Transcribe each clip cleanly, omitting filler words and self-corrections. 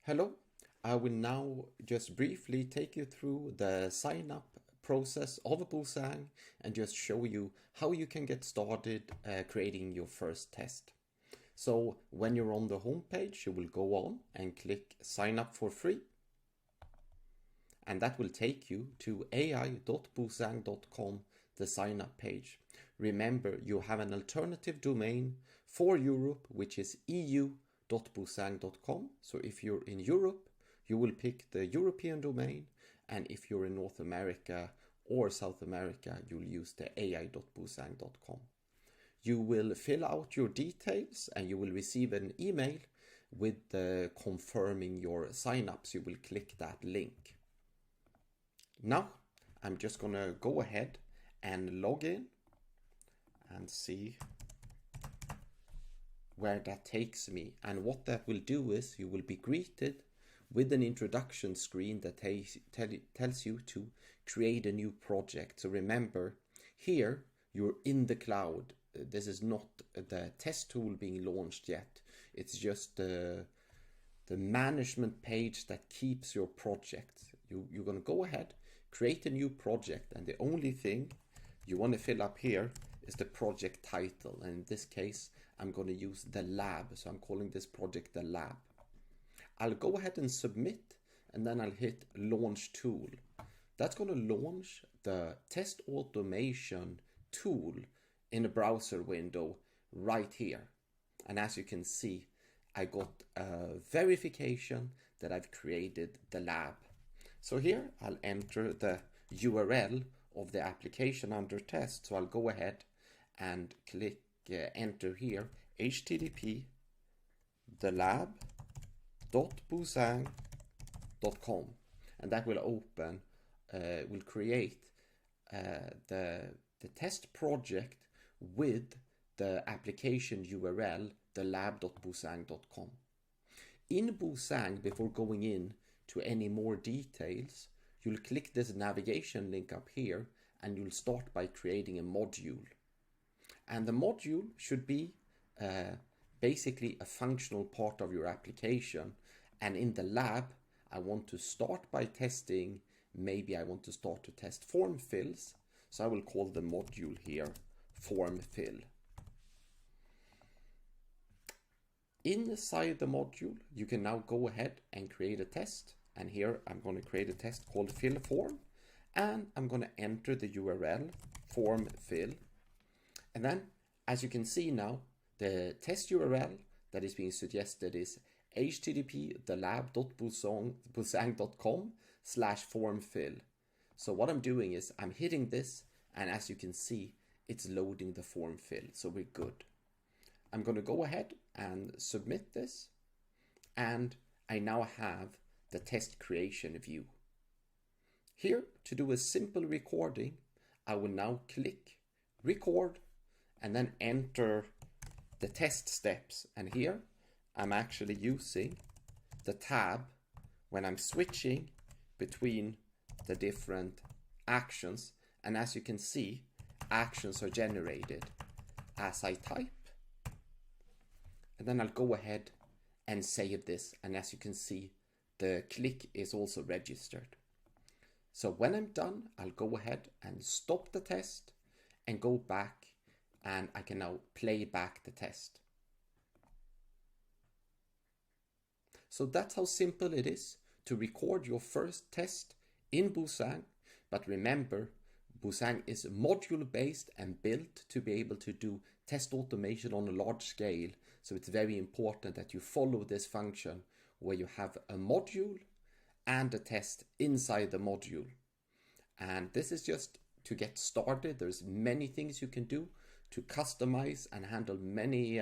Hello, I will now just briefly take you through the sign up process of Boozang and just show you how you can get started creating your first test. So when you're on the home page, you will go on and click sign up for free. And that will take you to ai.boozang.com, the sign up page. Remember, you have an alternative domain for Europe, which is eu.boozang.com. So if you're in Europe, you will pick the European domain. And if you're in North America or South America, you'll use the ai.boozang.com. You will fill out your details and you will receive an email with confirming your signups. You will click that link. Now, I'm just going to go ahead and log in and see where that takes me. And what that will do is you will be greeted with an introduction screen that tells you to create a new project. So remember, here you're in the cloud. This is not the test tool being launched yet. It's just the management page that keeps your project. You're going to go ahead, create a new project, and the only thing you want to fill up here is the project title. And in this case, I'm going to use the lab. So I'm calling this project the lab. I'll go ahead and submit, and then I'll hit launch tool. That's going to launch the test automation tool in a browser window right here. And as you can see, I got a verification that I've created the lab. So here I'll enter the URL of the application under test. So I'll go ahead and click enter here, http thelab.boozang.com, and that will open, will create the test project with the application URL, thelab.boozang.com. In Boozang, before going in to any more details, you'll click this navigation link up here and you'll start by creating a module. And the module should be basically a functional part of your application. And in the lab, I want to start by testing, maybe I want to start to test form fills. So I will call the module here form fill. Inside the module, you can now go ahead and create a test. And here I'm going to create a test called fill form. And I'm going to enter the URL form fill. And then, as you can see now, the test URL that is being suggested is http thelab.boozang.com/formfill. So what I'm doing is I'm hitting this, and as you can see, it's loading the form fill. So we're good. I'm going to go ahead and submit this, and I now have the test creation view. Here, to do a simple recording, I will now click record and then enter the test steps. And here I'm actually using the tab when I'm switching between the different actions. And as you can see, actions are generated as I type. And then I'll go ahead and save this. And as you can see, the click is also registered. So when I'm done, I'll go ahead and stop the test and go back, and I can now play back the test. So that's how simple it is to record your first test in Boozang. But remember, Boozang is module based and built to be able to do test automation on a large scale. So it's very important that you follow this function where you have a module and a test inside the module. And this is just to get started. There's many things you can do to customize and handle many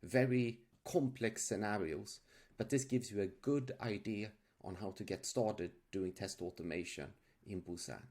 very complex scenarios. But this gives you a good idea on how to get started doing test automation in Boozang.